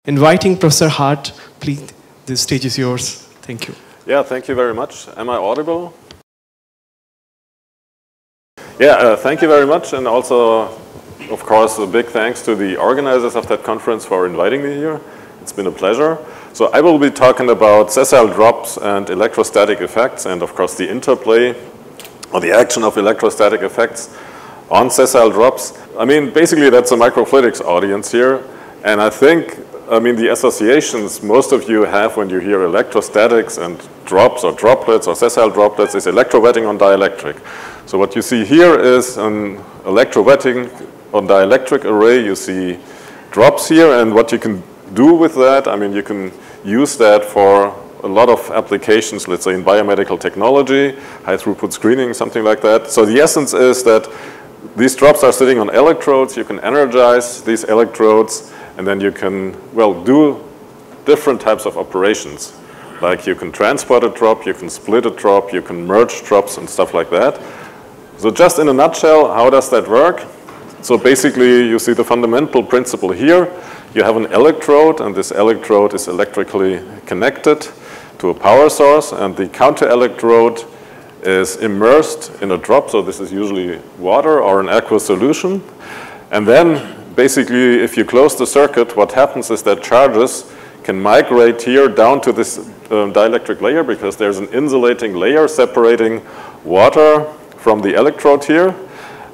inviting Professor Hardt. Please, the stage is yours. Thank you. Yeah, thank you very much. Am I audible? Yeah, thank you very much. And also, of course, a big thanks to the organizers of that conference for inviting me here. It's been a pleasure. So I will be talking about sessile drops and electrostatic effects, and of course the interplay or the action of electrostatic effects on sessile drops. I mean, basically that's a microfluidics audience here. And I think, the associations most of you have when you hear electrostatics and drops or droplets or sessile droplets is electrowetting on dielectric. So what you see here is an electrowetting on dielectric array. You see drops here, and what you can do with that, you can use that for a lot of applications, let's say in biomedical technology, high throughput screening, something like that. So the essence is that these drops are sitting on electrodes. You can energize these electrodes, and then you can, do different types of operations. Like you can transport a drop, you can split a drop, you can merge drops and stuff like that. So just in a nutshell, how does that work? So basically, you see the fundamental principle here. You have an electrode, and this electrode is electrically connected to a power source, and the counter electrode is immersed in a drop. So this is usually water or an aqueous solution. And then basically, if you close the circuit, what happens is that charges can migrate here down to this dielectric layer, because there's an insulating layer separating water from the electrode here.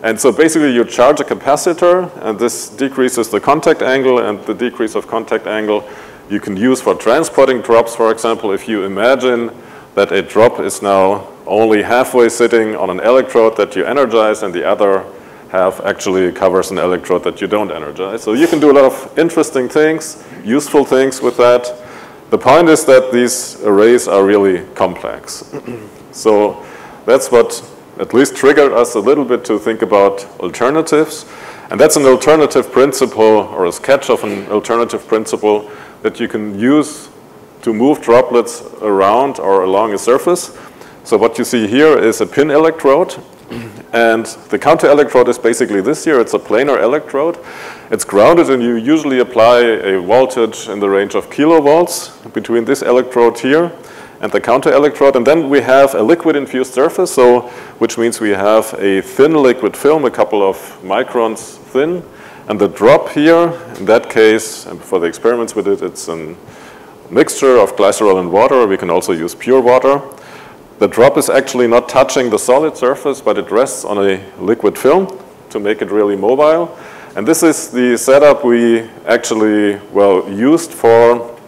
And so basically you charge a capacitor, and this decreases the contact angle, and the decrease of contact angle you can use for transporting drops. For example, if you imagine that a drop is now only halfway sitting on an electrode that you energize, and the other half actually covers an electrode that you don't energize. So you can do a lot of interesting things, useful things with that. The point is that these arrays are really complex. So that's what at least triggered us a little bit to think about alternatives. And that's an alternative principle, or a sketch of an alternative principle that you can use to move droplets around or along a surface. So what you see here is a pin electrode. And the counter electrode is basically this here. It's a planar electrode. It's grounded, and you usually apply a voltage in the range of kilovolts between this electrode here and the counter electrode. And then we have a liquid infused surface, so which means we have a thin liquid film, a couple of microns thin. And the drop here, in that case, and for the experiments with it, it's a mixture of glycerol and water. We can also use pure water. The drop is actually not touching the solid surface, but it rests on a liquid film to make it really mobile. And this is the setup we actually, used for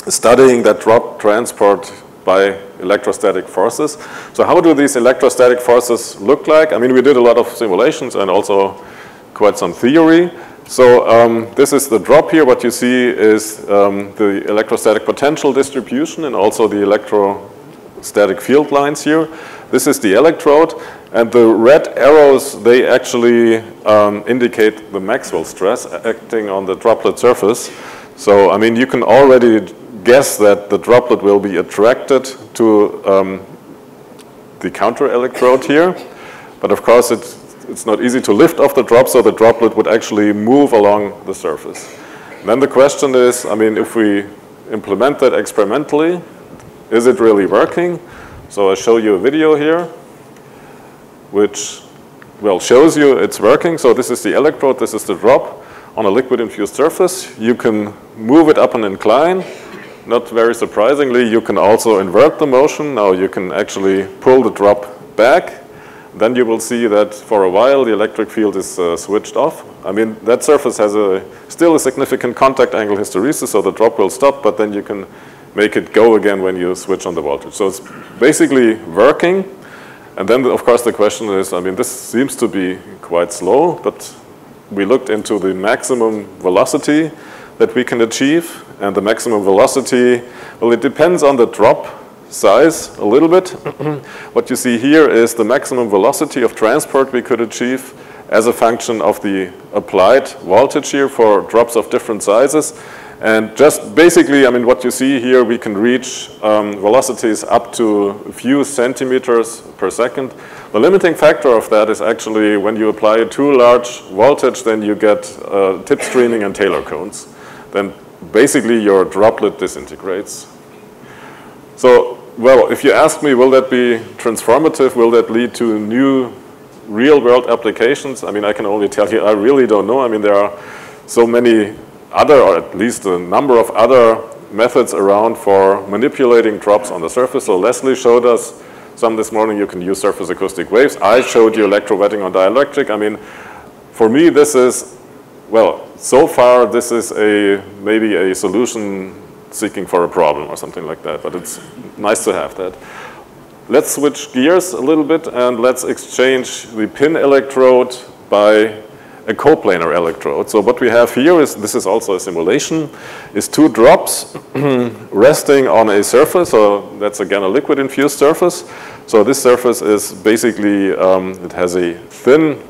studying that drop transport by electrostatic forces. So how do these electrostatic forces look like? We did a lot of simulations and also quite some theory. So this is the drop here. What you see is the electrostatic potential distribution and also the electrostatic field lines here. This is the electrode, and the red arrows, they actually indicate the Maxwell stress acting on the droplet surface. So, you can already guess that the droplet will be attracted to the counter electrode here. But of course, it's not easy to lift off the drop, so the droplet would actually move along the surface. And then the question is, if we implement that experimentally, is it really working? So I show you a video here, which, shows you it's working. So this is the electrode, this is the drop on a liquid-infused surface. You can move it up an incline. Not very surprisingly, you can also invert the motion. Now you can actually pull the drop back. Then you will see that for a while the electric field is switched off. That surface has still a significant contact angle hysteresis, so the drop will stop, but then you can make it go again when you switch on the voltage. So it's basically working. And then, of course, the question is, this seems to be quite slow, but we looked into the maximum velocity that we can achieve. And the maximum velocity, it depends on the drop size a little bit. What you see here is the maximum velocity of transport we could achieve as a function of the applied voltage here for drops of different sizes. And just basically, what you see here, we can reach velocities up to a few centimeters per second. The limiting factor of that is actually when you apply a too large voltage, then you get tip streaming and Taylor cones. Then basically your droplet disintegrates. So, well, if you ask me, will that be transformative? Will that lead to new real-world applications? I mean, I can only tell you, I really don't know. I mean, there are so many other, or at least a number of other methods around for manipulating drops on the surface. So Leslie showed us some this morning. You can use surface acoustic waves. I showed you electrowetting on dielectric. I mean, for me, this is, well, so far this is maybe a solution seeking for a problem or something like that, but it's nice to have that. Let's switch gears a little bit and let's exchange the pin electrode by a coplanar electrode. So what we have here is, this is also a simulation, is two drops resting on a surface. So that's again a liquid infused surface. So this surface is basically, it has a thin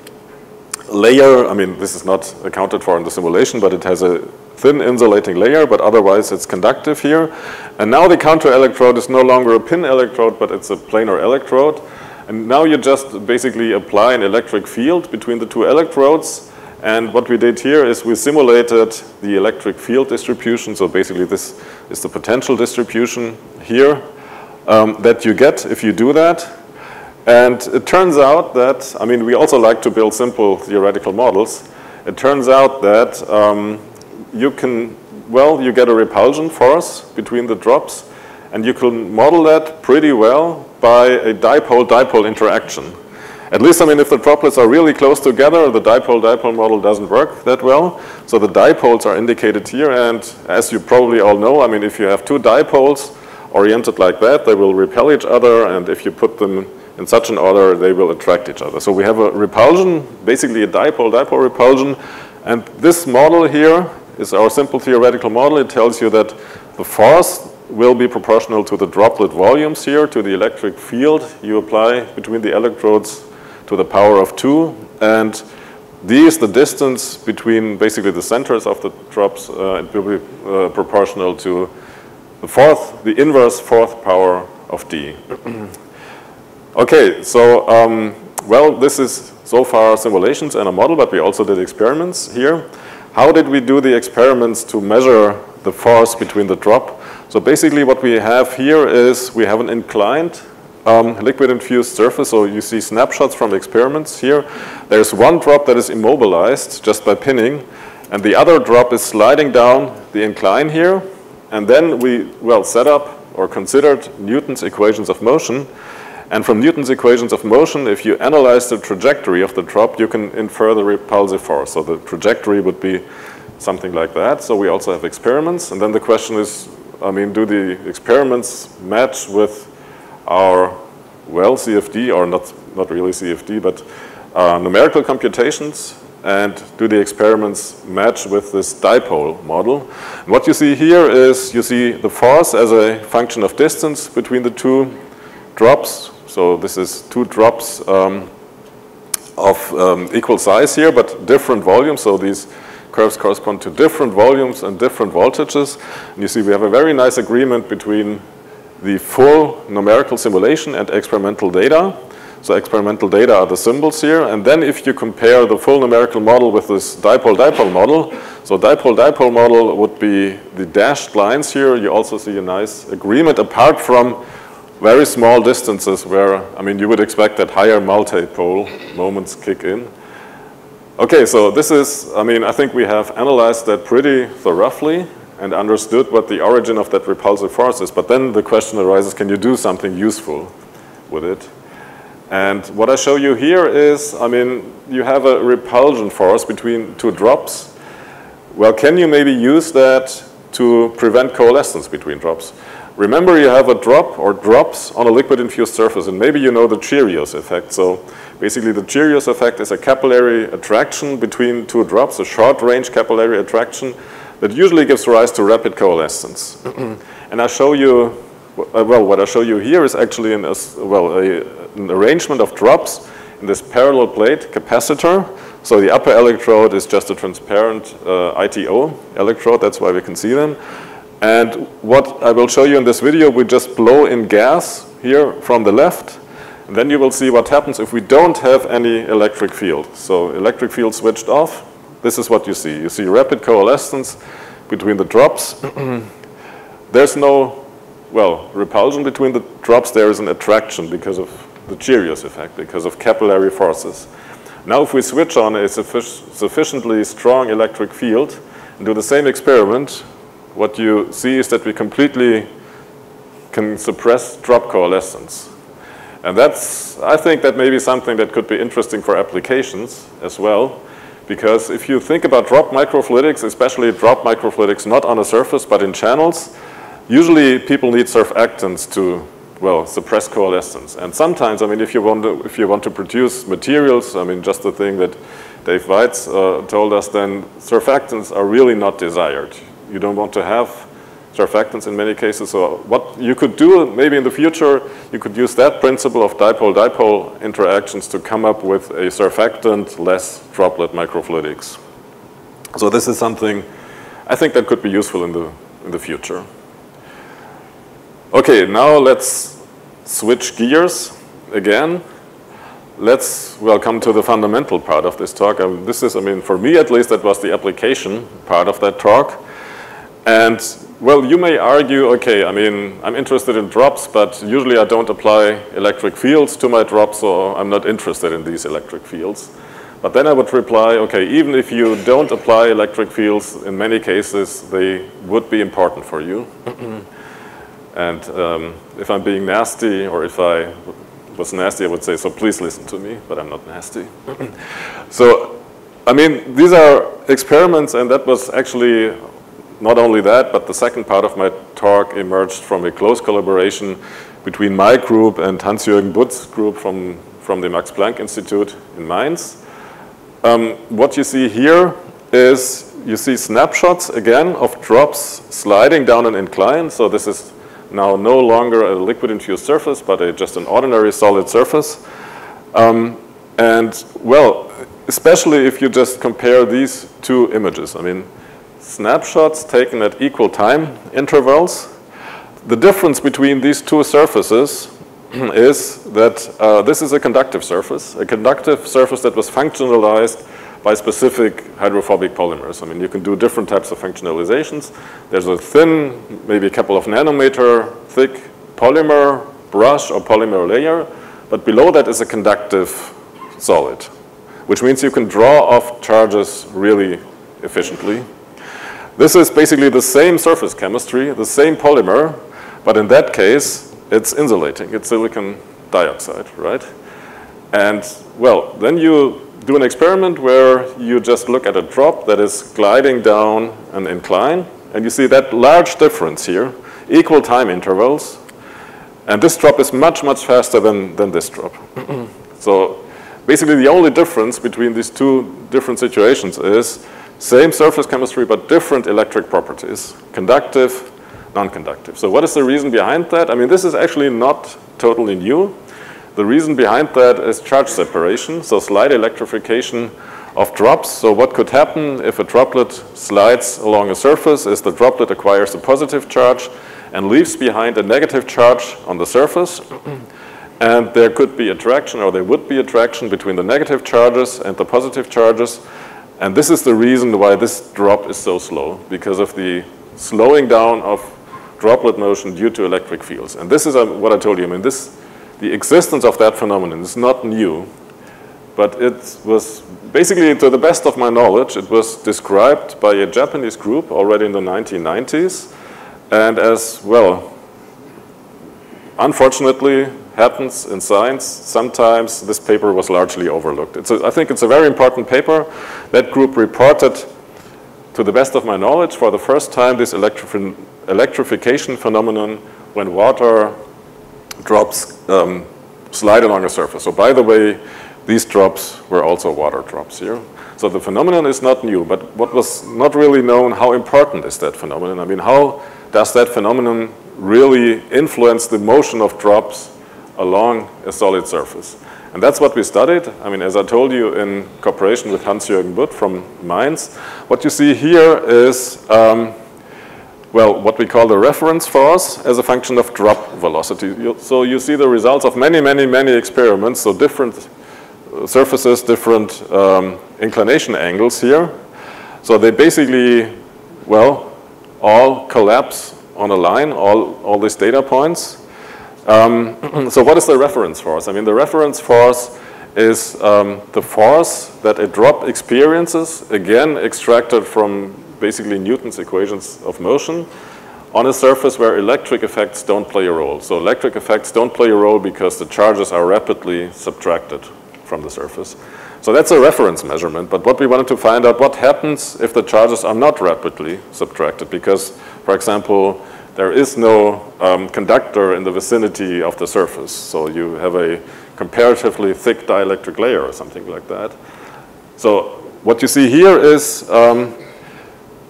layer. I mean, this is not accounted for in the simulation, but it has a thin insulating layer, but otherwise it's conductive here. And now the counter electrode is no longer a pin electrode, but it's a planar electrode. And now you just basically apply an electric field between the two electrodes. And what we did here is we simulated the electric field distribution. So basically this is the potential distribution here that you get if you do that. And it turns out that, I mean, we also like to build simple theoretical models. It turns out that you can, well, you get a repulsion force between the drops, and you can model that pretty well by a dipole-dipole interaction. At least, I mean, if the droplets are really close together, the dipole-dipole model doesn't work that well. So the dipoles are indicated here, and as you probably all know, I mean, if you have two dipoles oriented like that, they will repel each other, and if you put them in such an order, they will attract each other. So we have a repulsion, basically a dipole-dipole repulsion, and this model here is our simple theoretical model. It tells you that the force will be proportional to the droplet volumes here, to the electric field you apply between the electrodes to the power of 2, and d is the distance between basically the centers of the drops. It will be proportional to the inverse fourth power of d. Okay, so, well, this is so far simulations and a model, but we also did experiments here. How did we do the experiments to measure the force between the drop? So basically what we have here is we have an inclined liquid-infused surface. So you see snapshots from experiments here. There's one drop that is immobilized just by pinning, and the other drop is sliding down the incline here. And then we, well, set up or considered Newton's equations of motion. And from Newton's equations of motion, if you analyze the trajectory of the drop, you can infer the repulsive force. So the trajectory would be something like that. So we also have experiments. And then the question is, I mean, do the experiments match with our, well, CFD, or not really CFD, but numerical computations? And do the experiments match with this dipole model? And what you see here is you see the force as a function of distance between the two drops. So this is two drops of equal size here, but different volumes. So these curves correspond to different volumes and different voltages. And you see we have a very nice agreement between the full numerical simulation and experimental data. So experimental data are the symbols here. And then if you compare the full numerical model with this dipole-dipole model, so dipole-dipole model would be the dashed lines here. You also see a nice agreement apart from very small distances where, I mean, you would expect that higher multipole moments kick in. Okay, so this is, I mean, I think we have analyzed that pretty thoroughly and understood what the origin of that repulsive force is. But then the question arises, can you do something useful with it? And what I show you here is, I mean, you have a repulsion force between two drops. Well, can you maybe use that to prevent coalescence between drops? Remember, you have a drop or drops on a liquid-infused surface, and maybe you know the Cheerios effect. So basically, the Cheerios effect is a capillary attraction between two drops, a short-range capillary attraction that usually gives rise to rapid coalescence. And I show you, well, what I show you here is actually an arrangement of drops in this parallel plate capacitor. So the upper electrode is just a transparent ITO electrode. That's why we can see them. And what I will show you in this video, we just blow in gas here from the left. And then you will see what happens if we don't have any electric field. So electric field switched off. This is what you see. You see rapid coalescence between the drops. There's no, well, repulsion between the drops. There is an attraction because of the Cheerios effect, because of capillary forces. Now if we switch on a sufficiently strong electric field and do the same experiment, what you see is that we completely can suppress drop coalescence. And that's, I think that may be something that could be interesting for applications as well, because if you think about drop microfluidics, especially drop microfluidics not on a surface but in channels, usually people need surfactants to, well, suppress coalescence. And sometimes, I mean, if you want to produce materials, I mean, just the thing that Dave Weitz told us, then surfactants are really not desired. You don't want to have surfactants in many cases. So what you could do, maybe in the future, you could use that principle of dipole-dipole interactions to come up with a surfactant-less droplet microfluidics. So this is something I think that could be useful in the future. Okay, now let's switch gears again. Let's, well, come to the fundamental part of this talk. This is, I mean, for me at least, that was the application part of that talk. And, well, you may argue, okay, I mean, I'm interested in drops, but usually I don't apply electric fields to my drops, so I'm not interested in these electric fields. But then I would reply, okay, even if you don't apply electric fields, in many cases, they would be important for you. And if I'm being nasty, or if I was nasty, I would say, so please listen to me, but I'm not nasty. So, I mean, these are experiments, and that was actually not only that, but the second part of my talk emerged from a close collaboration between my group and Hans-Jürgen Butz's group from the Max Planck Institute in Mainz. What you see here is you see snapshots, again, of drops sliding down an incline. So this is now no longer a liquid-infused surface, but just an ordinary solid surface. And, well, especially if you just compare these two images. I mean, snapshots taken at equal time intervals. The difference between these two surfaces is that this is a conductive surface that was functionalized by specific hydrophobic polymers. I mean, you can do different types of functionalizations. There's a thin, maybe a couple of nanometer thick polymer brush or polymer layer, but below that is a conductive solid, which means you can draw off charges really efficiently. This is basically the same surface chemistry, the same polymer, but in that case, it's insulating. It's silicon dioxide, right? And, well, then you do an experiment where you just look at a drop that is gliding down an incline, and you see that large difference here, equal time intervals, and this drop is much, much faster than this drop. So basically the only difference between these two different situations is same surface chemistry, but different electric properties, conductive, non-conductive. So what is the reason behind that? I mean, this is actually not totally new. The reason behind that is charge separation, so slight electrification of drops. So what could happen if a droplet slides along a surface is the droplet acquires a positive charge and leaves behind a negative charge on the surface. And there could be attraction, or there would be attraction between the negative charges and the positive charges. And this is the reason why this drop is so slow, because of the slowing down of droplet motion due to electric fields. And this is what I told you. I mean, the existence of that phenomenon is not new, but it was basically, to the best of my knowledge, it was described by a Japanese group already in the 1990s. And as well, unfortunately, happens in science, sometimes this paper was largely overlooked. I think it's a very important paper. That group reported, to the best of my knowledge, for the first time this electrification phenomenon when water drops slide along a surface. So by the way, these drops were also water drops here. So the phenomenon is not new, but what was not really known, how important is that phenomenon? I mean, how does that phenomenon really influence the motion of drops along a solid surface? And that's what we studied. I mean, as I told you, in cooperation with Hans-Jürgen Butt from Mainz. What you see here is, well, what we call the reference force as a function of drop velocity. So you see the results of many, many, many experiments, so different surfaces, different inclination angles here. So they basically, well, all collapse on a line, all these data points. So what is the reference force? I mean, the reference force is the force that a drop experiences, again extracted from basically Newton's equations of motion, on a surface where electric effects don't play a role. So electric effects don't play a role because the charges are rapidly subtracted from the surface. So that's a reference measurement, but what we wanted to find out, what happens if the charges are not rapidly subtracted? Because, for example, there is no conductor in the vicinity of the surface. So you have a comparatively thick dielectric layer or something like that. So what you see here is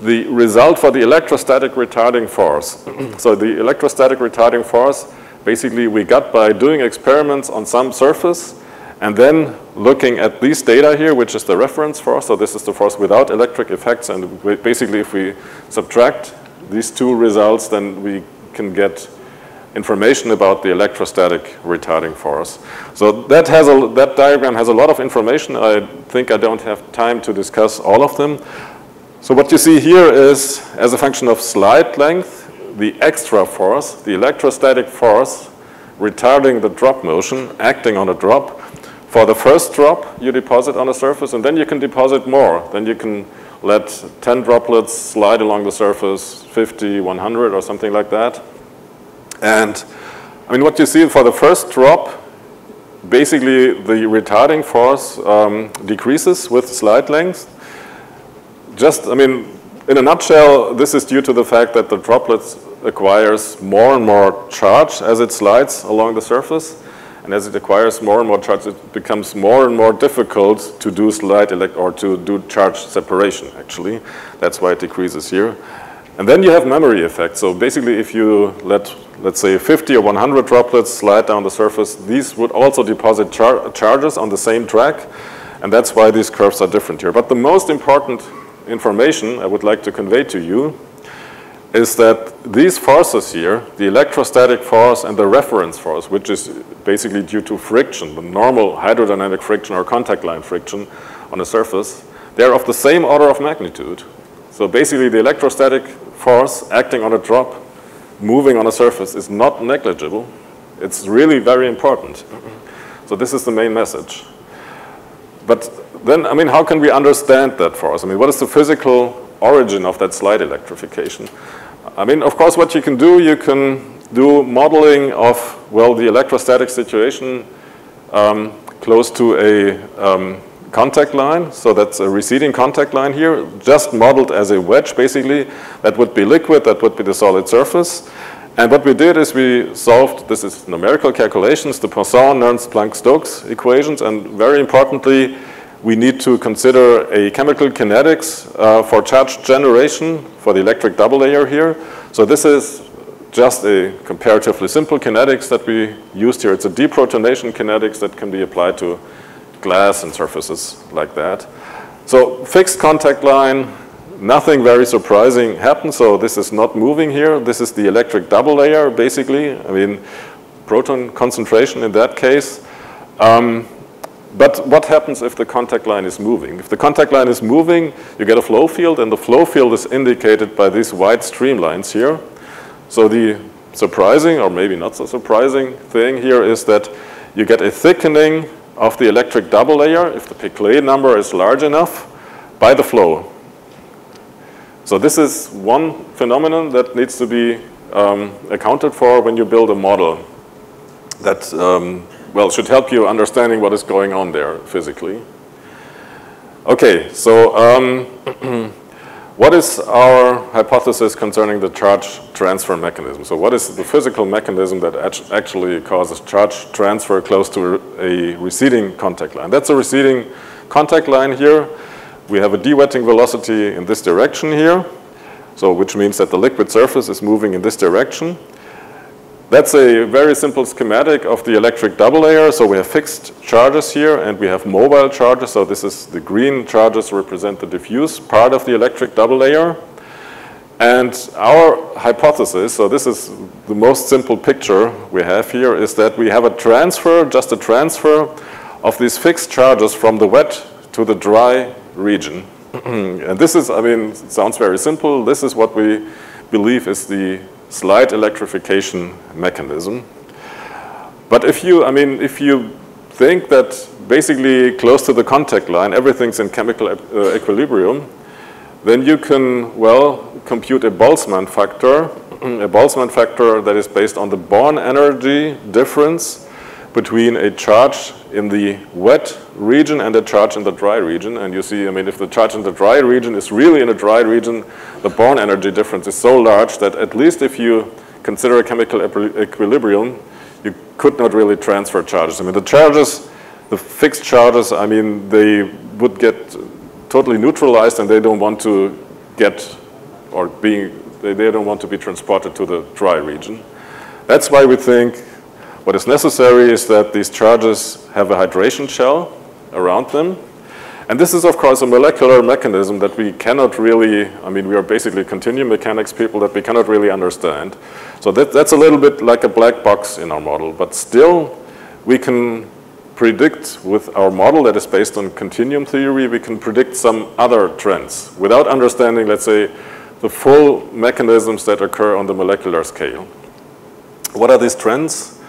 the result for the electrostatic retarding force. So the electrostatic retarding force, basically we got by doing experiments on some surface and then looking at these data here, which is the reference force. So this is the force without electric effects. And basically if we subtract these two results, then we can get information about the electrostatic retarding force. So that diagram has a lot of information. I think I don't have time to discuss all of them. So what you see here is, as a function of slide length, the extra force, the electrostatic force retarding the drop motion, acting on a drop. For the first drop, you deposit on a surface, and then you can deposit more. Then you can let 10 droplets slide along the surface, 50, 100, or something like that. And I mean, what you see for the first drop, basically the retarding force decreases with slide length. Just, I mean, in a nutshell, this is due to the fact that the droplet acquires more and more charge as it slides along the surface. And as it acquires more and more charge, it becomes more and more difficult to do to do charge separation, actually. That's why it decreases here. And then you have memory effects. So basically, if you let's say 50 or 100 droplets slide down the surface, these would also deposit charges on the same track. And that's why these curves are different here. But the most important information I would like to convey to you is that these forces here, the electrostatic force and the reference force, which is basically due to friction, the normal hydrodynamic friction or contact line friction on a surface, they're of the same order of magnitude. So basically the electrostatic force acting on a drop, moving on a surface is not negligible. It's really very important. So this is the main message. But then, I mean, how can we understand that force? I mean, what is the physical origin of that slide electrification? I mean, of course, what you can do modeling of, well, the electrostatic situation close to a contact line. So that's a receding contact line here, just modeled as a wedge, basically. That would be liquid, that would be the solid surface. And what we did is we solved, this is numerical calculations, the Poisson, Nernst, Planck, Stokes equations, and very importantly, we need to consider a chemical kinetics for charge generation for the electric double layer here. So this is just a comparatively simple kinetics that we used here. It's a deprotonation kinetics that can be applied to glass and surfaces like that. So fixed contact line, nothing very surprising happened. So this is not moving here. This is the electric double layer, basically. I mean, proton concentration in that case. But what happens if the contact line is moving? If the contact line is moving, you get a flow field, and the flow field is indicated by these white streamlines here. So the surprising, or maybe not so surprising thing here is that you get a thickening of the electric double layer, if the Piclet number is large enough, by the flow. So this is one phenomenon that needs to be accounted for when you build a model that well, should help you understanding what is going on there physically. Okay, so what is our hypothesis concerning the charge transfer mechanism? So what is the physical mechanism that actually causes charge transfer close to a receding contact line? That's a receding contact line here. We have a de-wetting velocity in this direction here, so which means that the liquid surface is moving in this direction. That's a very simple schematic of the electric double layer. So we have fixed charges here, and we have mobile charges. So this is the green charges represent the diffuse part of the electric double layer. And our hypothesis, so this is the most simple picture we have here, is that we have a transfer, just a transfer of these fixed charges from the wet to the dry region. And this is, I mean, it sounds very simple. This is what we believe is the slide electrification mechanism. But if you think that basically close to the contact line, everything's in chemical equilibrium, then you can, well, compute a Boltzmann factor that is based on the Born energy difference between a charge in the wet region and a charge in the dry region. And you see, if the charge in the dry region is really in a dry region, the Born energy difference is so large that at least if you consider a chemical equilibrium, you could not really transfer charges. The charges, the fixed charges, they would get totally neutralized and they don't want to get or they don't want to be transported to the dry region. That's why we think what is necessary is that these charges have a hydration shell around them. And this is, of course, a molecular mechanism that we cannot really, we are basically continuum mechanics people that we cannot really understand. So that's a little bit like a black box in our model, but still we can predict with our model that is based on continuum theory, we can predict some other trends without understanding, let's say, the full mechanisms that occur on the molecular scale. What are these trends?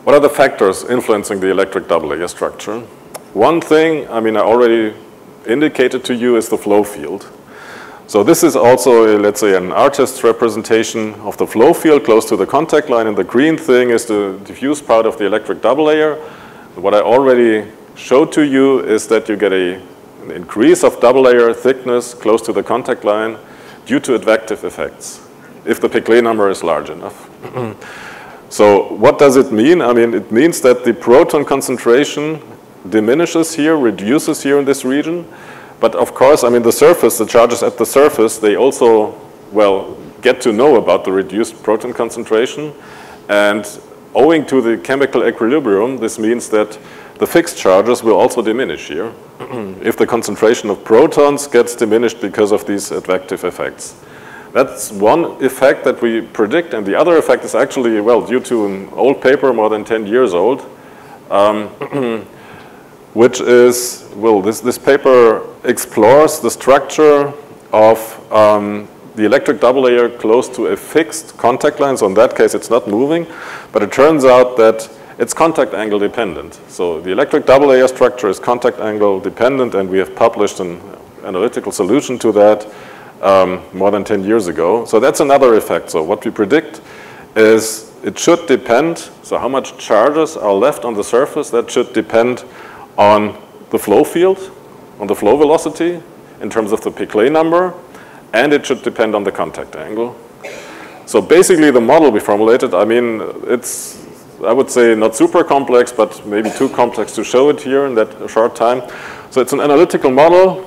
What are the factors influencing the electric double layer structure? One thing, I already indicated to you is the flow field. So this is also, let's say, an artist's representation of the flow field close to the contact line, and the green thing is the diffuse part of the electric double layer. What I already showed to you is that you get an increase of double layer thickness close to the contact line due to advective effects, if the Piclet number is large enough. So what does it mean? It means that the proton concentration diminishes here, reduces here in this region. But of course, the surface, the charges at the surface, they also, well, get to know about the reduced proton concentration. And owing to the chemical equilibrium, this means that the fixed charges will also diminish here if the concentration of protons gets diminished because of these advective effects. That's one effect that we predict, and the other effect is actually, well, due to an old paper, more than 10 years old, which is, well, this paper explores the structure of the electric double layer close to a fixed contact line. So in that case, it's not moving, but it turns out that it's contact angle dependent. So the electric double layer structure is contact angle dependent, and we have published an analytical solution to that more than 10 years ago. So that's another effect. So what we predict is it should depend, so how much charges are left on the surface, that should depend on the flow field, on the flow velocity in terms of the Piclet number, and it should depend on the contact angle. So basically the model we formulated, it's, I would say, not super complex, but maybe too complex to show it here in that short time. So it's an analytical model,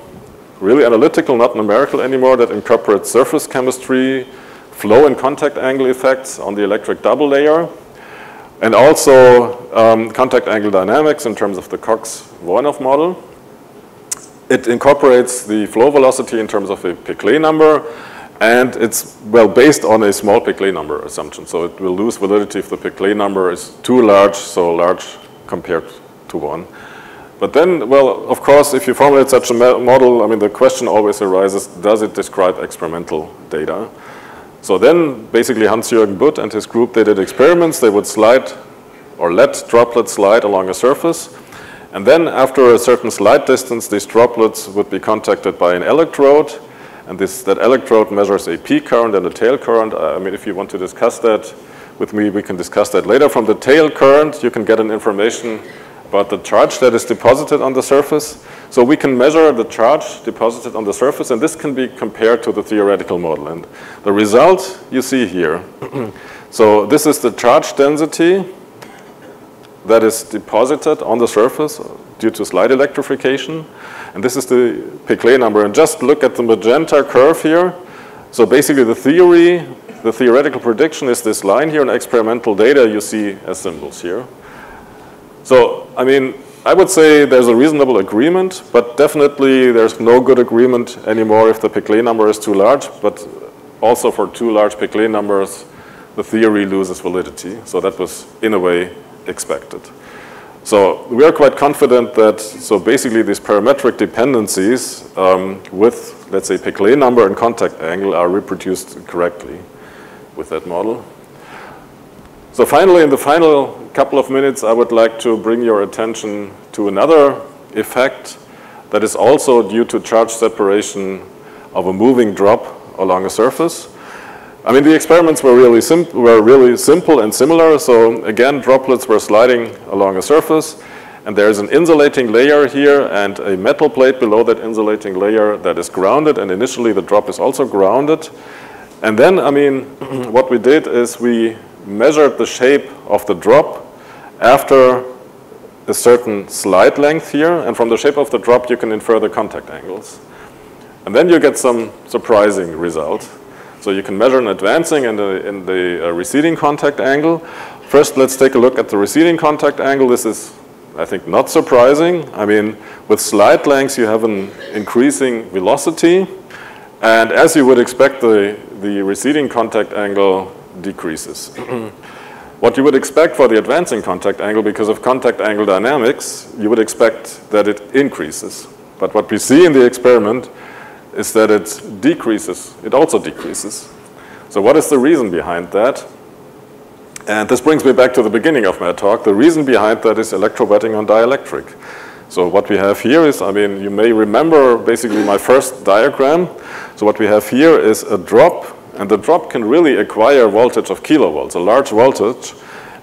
really analytical, not numerical anymore, that incorporates surface chemistry, flow and contact angle effects on the electric double layer, and also contact angle dynamics in terms of the Cox-Voronov model. It incorporates the flow velocity in terms of a Piclet number, and it's, well, based on a small Piclet number assumption. So it will lose validity if the Piclet number is too large, so large compared to 1. But then, well, of course, if you formulate such a model, the question always arises, does it describe experimental data? So then, basically, Hans-Jürgen Butt and his group, they did experiments. They would slide or let droplets slide along a surface. And then, after a certain slide distance, these droplets would be contacted by an electrode. And that electrode measures a P current and a tail current. If you want to discuss that with me, we can discuss that later. From the tail current, you can get an information about the charge that is deposited on the surface. So we can measure the charge deposited on the surface, and this can be compared to the theoretical model. And the result you see here. So this is the charge density that is deposited on the surface due to slide electrification. And this is the Piclet number. And just look at the magenta curve here. So basically the theoretical prediction is this line here, and experimental data you see as symbols here. So, I would say there's a reasonable agreement, but definitely there's no good agreement anymore if the Piclet number is too large, but also for too large Piclet numbers, the theory loses validity. So that was, in a way, expected. So we are quite confident that, so basically these parametric dependencies with, let's say, Piclet number and contact angle are reproduced correctly. with that model. So finally, in the final couple of minutes, I would like to bring your attention to another effect that is also due to charge separation of a moving drop along a surface. I mean, the experiments were really simple and similar. So again, droplets were sliding along a surface, and there's an insulating layer here and a metal plate below that insulating layer that is grounded, and initially the drop is also grounded. And then, I mean, what we did is we measured the shape of the drop after a certain slide length here, and from the shape of the drop you can infer the contact angles. And then you get some surprising result. So you can measure an advancing and the receding contact angle. First, let's take a look at the receding contact angle. This is, I think, not surprising. I mean, with slide lengths you have an increasing velocity, and as you would expect, the receding contact angle decreases. What you would expect for the advancing contact angle, because of contact angle dynamics, you would expect that it increases. But what we see in the experiment is that it decreases. It also decreases. So what is the reason behind that? And this brings me back to the beginning of my talk. The reason behind that is electrowetting on dielectric. So what we have here is, I mean, you may remember basically my first diagram. So what we have here is a drop, and the drop can really acquire voltage of kilovolts, a large voltage.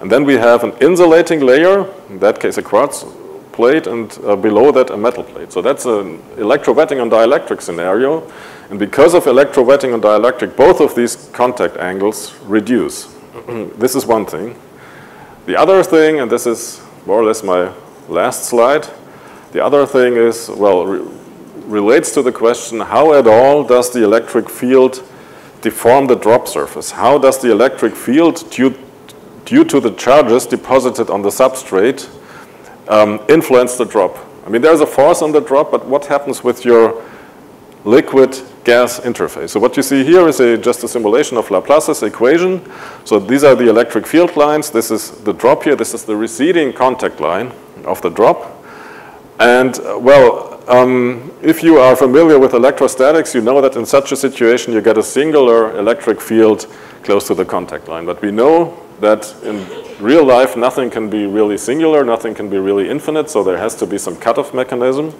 And then we have an insulating layer, in that case a quartz plate, and below that a metal plate. So that's an electrowetting on dielectric scenario. And because of electrowetting on dielectric, both of these contact angles reduce. This is one thing. The other thing, and this is more or less my last slide, the other thing is, well, relates to the question, how at all does the electric field deform the drop surface? How does the electric field, due to the charges deposited on the substrate, influence the drop? I mean, there's a force on the drop, but what happens with your liquid-gas interface? So what you see here is just a simulation of Laplace's equation. So these are the electric field lines. This is the drop here. This is the receding contact line of the drop. And, well, if you are familiar with electrostatics, you know that in such a situation you get a singular electric field close to the contact line. But we know that in real life nothing can be really singular, nothing can be really infinite, so there has to be some cutoff mechanism.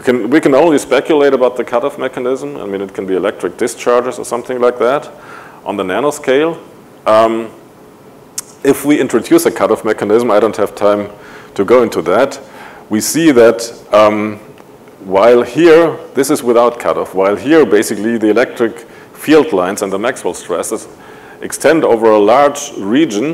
We can only speculate about the cutoff mechanism. I mean, it can be electric discharges or something like that on the nanoscale. If we introduce a cutoff mechanism, I don't have time to go into that, we see that while here, this is without cutoff, while here basically the electric field lines and the Maxwell stresses extend over a large region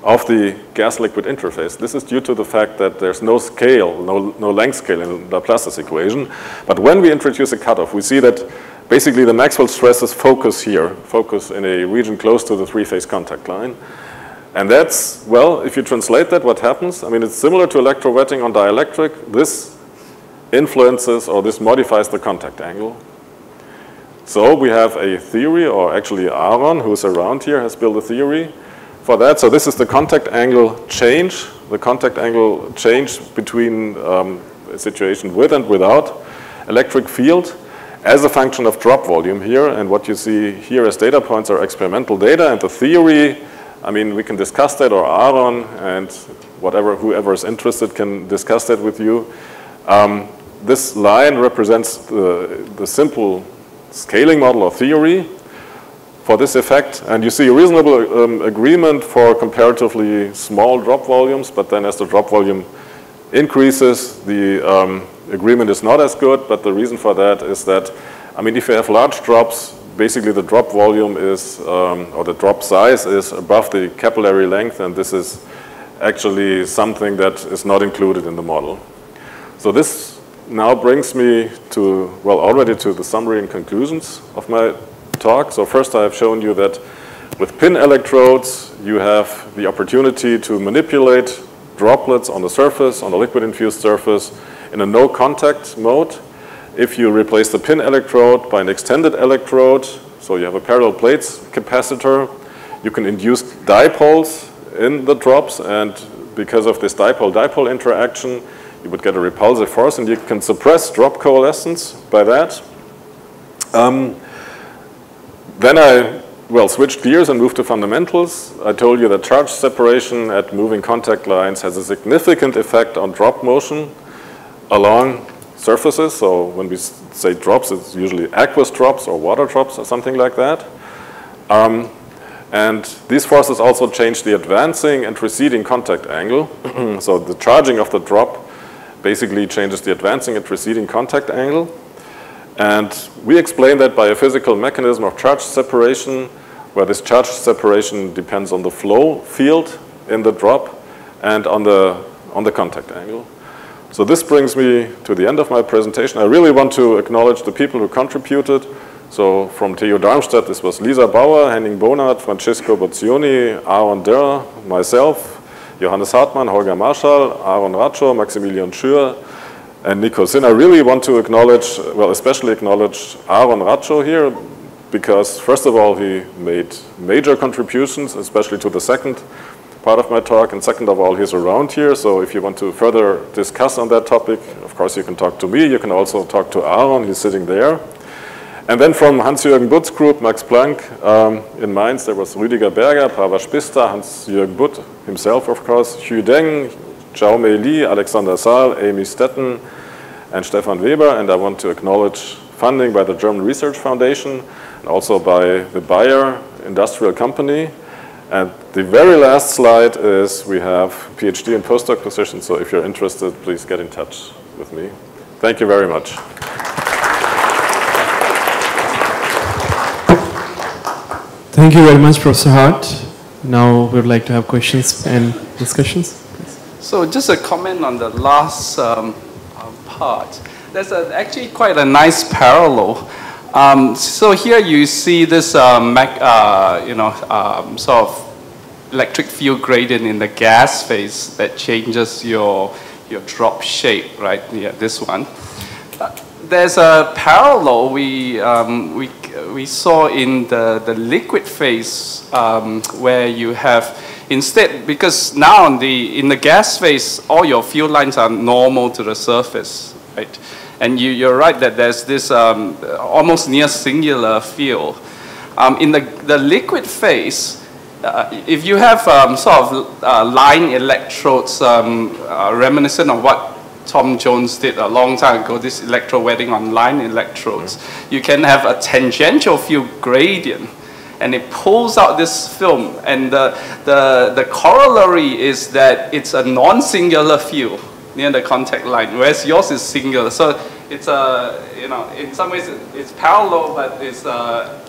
of the gas-liquid interface. This is due to the fact that there's no scale, no length scale in Laplace's equation. But when we introduce a cutoff, we see that basically the Maxwell stresses focus here, focus in a region close to the three-phase contact line. And that's, well, if you translate that, what happens? I mean, it's similar to electrowetting on dielectric. This influences, or this modifies the contact angle. So we have a theory, or actually Aaron, who's around here, has built a theory for that. So this is the contact angle change, between a situation with and without electric field as a function of drop volume here. And what you see here as data points are experimental data, and the theory, I mean, we can discuss that, or Aaron and whoever is interested can discuss that with you. This line represents the simple scaling model or theory for this effect. And you see a reasonable agreement for comparatively small drop volumes, but then as the drop volume increases, the agreement is not as good. But the reason for that is that, I mean, if you have large drops, basically the drop volume is, or the drop size is above the capillary length, and this is actually something that is not included in the model. So this now brings me to, well, already to the summary and conclusions of my talk. So first I have shown you that with pin electrodes, you have the opportunity to manipulate droplets on the surface, on the liquid-infused surface, in a no-contact mode. If you replace the pin electrode by an extended electrode, so you have a parallel plates capacitor, you can induce dipoles in the drops, and because of this dipole-dipole interaction, you would get a repulsive force, and you can suppress drop coalescence by that. Then I well, switched gears and moved to fundamentals. I told you that charge separation at moving contact lines has a significant effect on drop motion along surfaces. So when we say drops, it's usually aqueous drops or water drops or something like that. And these forces also change the advancing and receding contact angle. So the charging of the drop basically changes the advancing and receding contact angle. And we explain that by a physical mechanism of charge separation, where this charge separation depends on the flow field in the drop and on the contact angle. So this brings me to the end of my presentation. I really want to acknowledge the people who contributed. So from TU Darmstadt, this was Lisa Bauer, Henning Bonat, Francisco Bozzioni, Aaron Dörr, myself, Johannes Hartmann, Holger Marschall, Aaron Racho, Maximilian Schür, and Nico Sin. I really want to acknowledge, well, especially acknowledge Aaron Racho here, because first of all, he made major contributions, especially to the second part of my talk, and second of all, he's around here, so if you want to further discuss on that topic, of course you can talk to me, you can also talk to Aaron, he's sitting there. And then from Hans-Jürgen Butt's group, Max Planck, in Mainz, there was Rüdiger Berger, Pravash Pista, Hans-Jürgen Butt himself, of course, Xu Deng, Xiaomei Li, Alexander Saal, Amy Steffen, and Stefan Weber. And I want to acknowledge funding by the German Research Foundation and also by the Bayer Industrial Company. And the very last slide is we have PhD and postdoc positions, so if you're interested, please get in touch with me. Thank you very much. Thank you very much, Professor Hardt. Now we would like to have questions and discussions. So just a comment on the last part. There's actually quite a nice parallel. So here you see this sort of electric field gradient in the gas phase that changes your drop shape, right? Yeah, this one. There's a parallel we saw in the liquid phase where you have instead, because now in the gas phase, all your field lines are normal to the surface, right? And you're right that there's this almost near singular field. In the liquid phase, if you have sort of line electrodes reminiscent of what Tom Jones did a long time ago, this electrowetting on line electrodes, you can have a tangential field gradient, and it pulls out this film, and the corollary is that it's a non-singular field near the contact line, whereas yours is singular. So it's in some ways it's parallel, but it's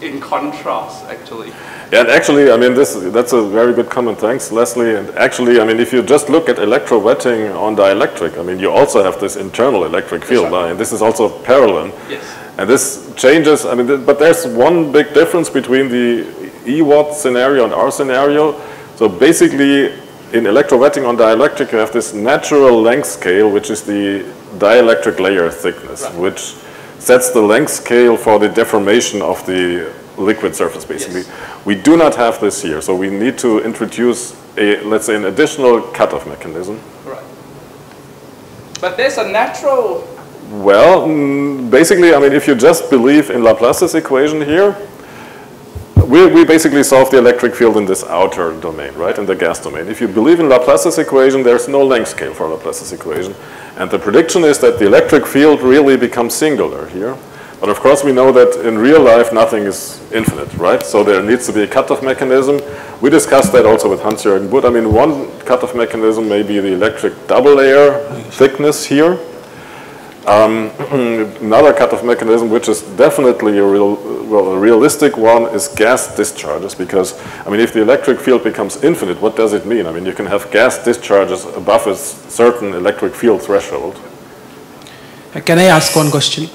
in contrast actually. Yeah, and actually, I mean, that's a very good comment. Thanks, Leslie. And actually, I mean, if you just look at electrowetting on dielectric, I mean, you also have this internal electric field line. This is also parallel. Yes. And this changes, I mean, but there's one big difference between the EWatt scenario and our scenario. So basically, in electrowetting on dielectric, you have this natural length scale, which is the dielectric layer thickness, right, which sets the length scale for the deformation of the liquid surface, basically. Yes. We do not have this here, so we need to introduce let's say, an additional cutoff mechanism. Right. But there's a natural... Well, basically, I mean, if you just believe in Laplace's equation here, we basically solve the electric field in this outer domain, right, in the gas domain. If you believe in Laplace's equation, there's no length scale for Laplace's equation. And the prediction is that the electric field really becomes singular here. But of course, we know that in real life, nothing is infinite, right? So there needs to be a cutoff mechanism. We discussed that also with Hans-Jürgen Butt. I mean, one cutoff mechanism may be the electric double layer thickness here. Another cutoff mechanism, which is definitely a realistic one, is gas discharges. Because, I mean, if the electric field becomes infinite, what does it mean? I mean, you can have gas discharges above a certain electric field threshold. Can I ask one question?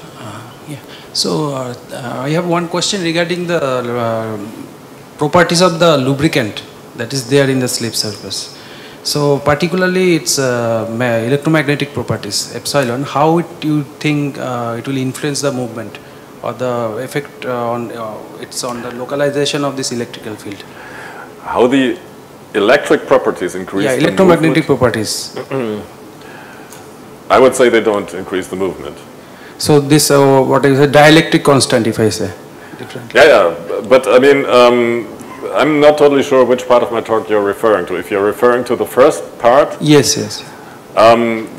Yeah. So, I have one question regarding the properties of the lubricant that is there in the slip surface. So particularly its electromagnetic properties, epsilon, how you think it will influence the movement or the effect on it's on the localization of this electrical field? How the electric properties increase? Yeah, electromagnetic properties. I would say they don't increase the movement. So this, what is a dielectric constant, if I say? differently. Yeah, but I mean, I'm not totally sure which part of my talk you're referring to. If you're referring to the first part. Yes, yes.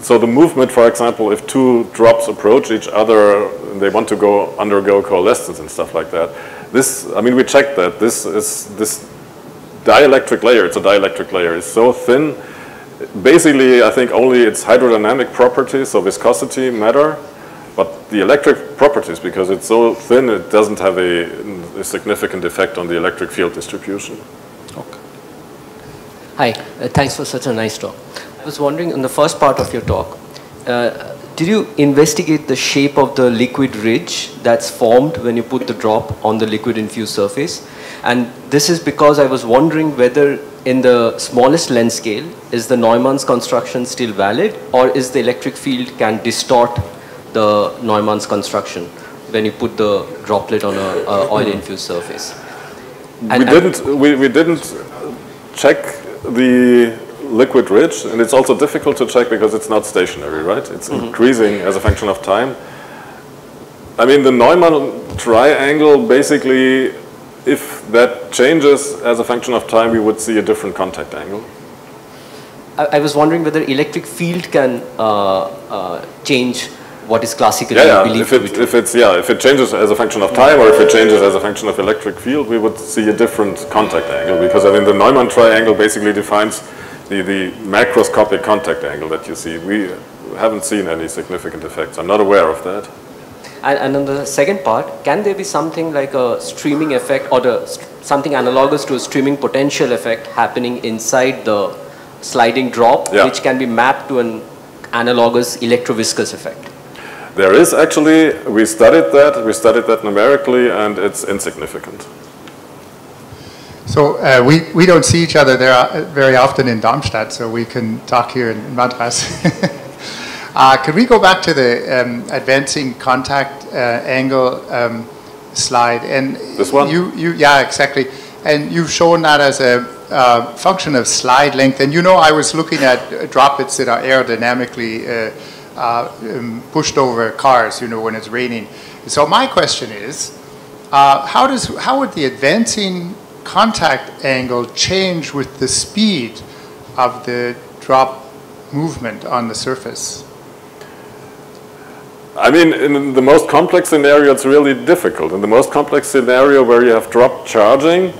So the movement, for example, if two drops approach each other, they want to undergo coalescence and stuff like that. This, I mean, we checked that. This dielectric layer, it's a dielectric layer, is so thin. Basically, I think only its hydrodynamic properties, so viscosity, matter. But the electric properties, because it's so thin, it doesn't have a significant effect on the electric field distribution. Okay. Hi, thanks for such a nice talk. I was wondering, in the first part of your talk, did you investigate the shape of the liquid ridge that's formed when you put the drop on the liquid infused surface? And this is because I was wondering whether in the smallest length scale, is the Neumann's construction still valid, or is the electric field can distort the Neumann's construction when you put the droplet on an oil infused surface? And we didn't check the liquid ridge, and it's also difficult to check because it's not stationary, right? It's increasing as a function of time. I mean, the Neumann triangle, basically, if that changes as a function of time, we would see a different contact angle. I was wondering whether electric field can change what is classically believed to be true. If it changes as a function of time, or if it changes as a function of electric field, we would see a different contact angle, because I mean the Neumann triangle basically defines the macroscopic contact angle that you see. We haven't seen any significant effects. I'm not aware of that. And on the second part, can there be something like a streaming effect, or something analogous to a streaming potential effect happening inside the sliding drop, which can be mapped to an analogous electroviscous effect? There is actually, we studied that numerically, and it's insignificant. So we don't see each other there very often in Darmstadt, so we can talk here in Madras. Could we go back to the advancing contact angle slide? And this one? Yeah, exactly. And you've shown that as a function of slide length. And you know, I was looking at droplets that are aerodynamically pushed over cars, you know, when it's raining. So my question is, how would the advancing contact angle change with the speed of the drop movement on the surface? I mean, in the most complex scenario, it's really difficult. In the most complex scenario where you have drop charging,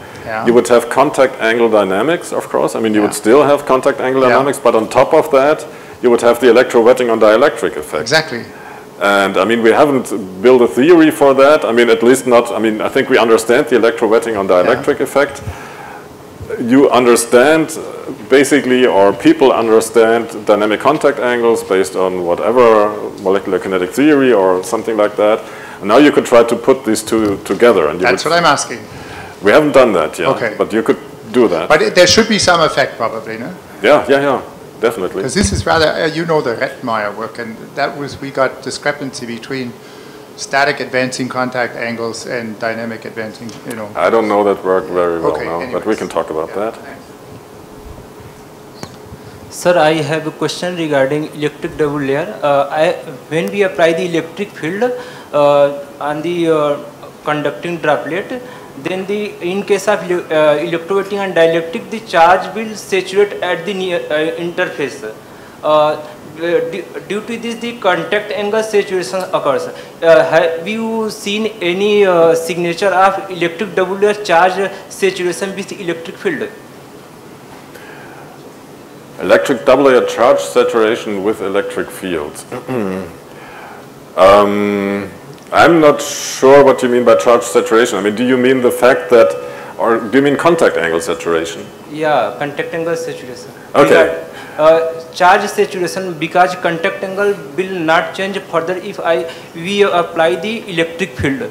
you would have contact angle dynamics, of course. I mean, you would still have contact angle dynamics, but on top of that, you would have the electrowetting on dielectric effect. Exactly. And I mean, we haven't built a theory for that. I mean, at least not, I mean, I think we understand the electrowetting on dielectric effect. You understand, basically, or people understand dynamic contact angles based on whatever molecular kinetic theory or something like that. And now you could try to put these two together. And that's what I'm asking. We haven't done that yet, but you could do that. But there should be some effect, probably, no? Yeah, definitely. Because this is rather, you know, the Rettmeyer work, and that was, we got discrepancy between static advancing contact angles and dynamic advancing, you know. I don't know that work very well now, anyways. but we can talk about that. Thanks. Sir, I have a question regarding electric double layer. When we apply the electric field on the conducting droplet, then in case of electrowetting and dielectric, the charge will saturate at the interface. Due to this, the contact angle saturation occurs. Have you seen any signature of electric double layer charge saturation with electric field? Electric double layer charge saturation with electric fields. I'm not sure what you mean by charge saturation. I mean, do you mean the fact that, or do you mean contact angle saturation? Yeah, contact angle saturation. Okay. Charge saturation, because contact angle will not change further if we apply the electric field.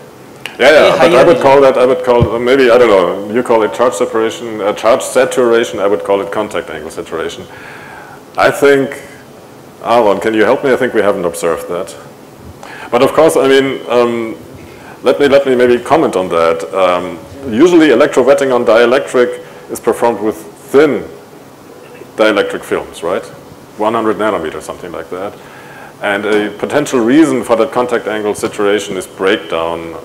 Yeah, but I would call, maybe, I don't know, you call it charge separation, charge saturation, I would call it contact angle saturation. I think, Aaron, can you help me? I think we haven't observed that. But of course, I mean, let me maybe comment on that. Usually electrowetting on dielectric is performed with thin dielectric films, right? 100 nanometers, something like that. And a potential reason for that contact angle saturation is breakdown.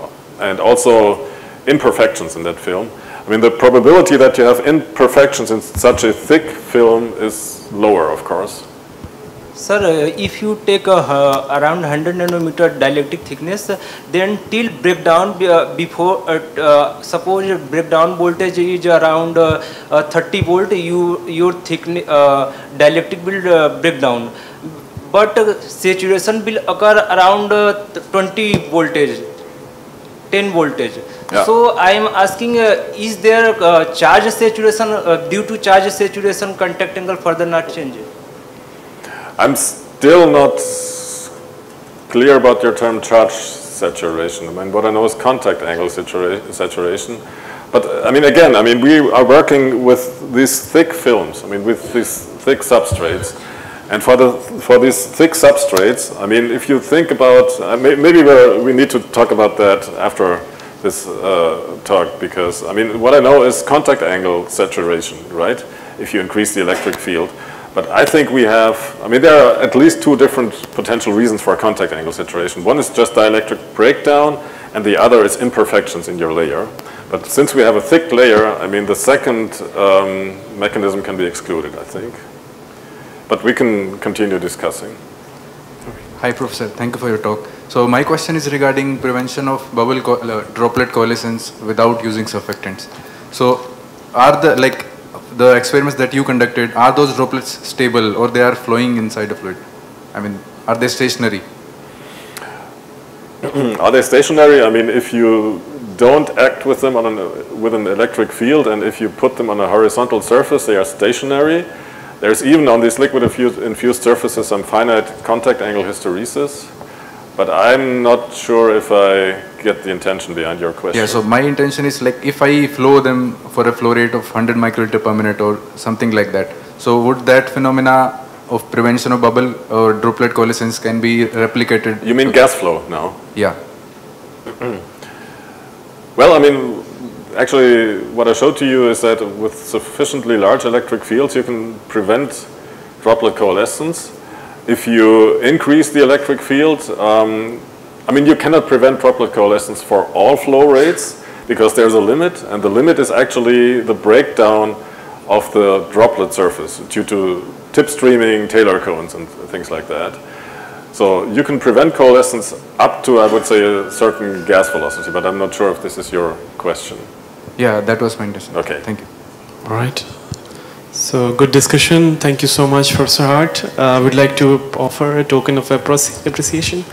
And also, imperfections in that film. I mean, the probability that you have imperfections in such a thick film is lower, of course. Sir, if you take around 100 nanometer dielectric thickness, then till breakdown before, suppose breakdown voltage is around 30 volt, your thickness dielectric will break down. But saturation will occur around 20 voltage, 10 voltage. Yeah. So I am asking, is there charge saturation, due to charge saturation, contact angle further not change? I'm still not clear about your term charge saturation. I mean, what I know is contact angle saturation. But I mean, again, I mean, we are working with these thick films, I mean, with these thick substrates. And for these thick substrates, I mean, if you think about, maybe we need to talk about that after this talk, because, I mean, what I know is contact angle saturation, right? If you increase the electric field. But I think we have, I mean, there are at least two different potential reasons for contact angle saturation. One is just dielectric breakdown, and the other is imperfections in your layer. But since we have a thick layer, I mean, the second mechanism can be excluded, I think. But we can continue discussing. Hi, Professor. Thank you for your talk. So my question is regarding prevention of bubble droplet coalescence without using surfactants. So are the experiments that you conducted, are those droplets stable or they are flowing inside a fluid? I mean, are they stationary? Are they stationary? I mean, if you don't act with them with an electric field, and if you put them on a horizontal surface, they are stationary. There's even on these liquid infused surfaces some finite contact angle hysteresis, but I'm not sure if I get the intention behind your question. Yeah, so my intention is like if I flow them for a flow rate of 100 microliter per minute or something like that, so would that phenomena of prevention of bubble or droplet coalescence can be replicated? You mean gas flow now? Yeah. Well, I mean, actually, what I showed to you is that with sufficiently large electric fields, you can prevent droplet coalescence. If you increase the electric field, I mean, you cannot prevent droplet coalescence for all flow rates because there's a limit, and the limit is actually the breakdown of the droplet surface due to tip streaming, Taylor cones, and things like that. So you can prevent coalescence up to, I would say, a certain gas velocity, but I'm not sure if this is your question. Yeah, that was my intention. Okay. Thank you. All right. So good discussion. Thank you so much, Professor Hardt. I would like to offer a token of appreciation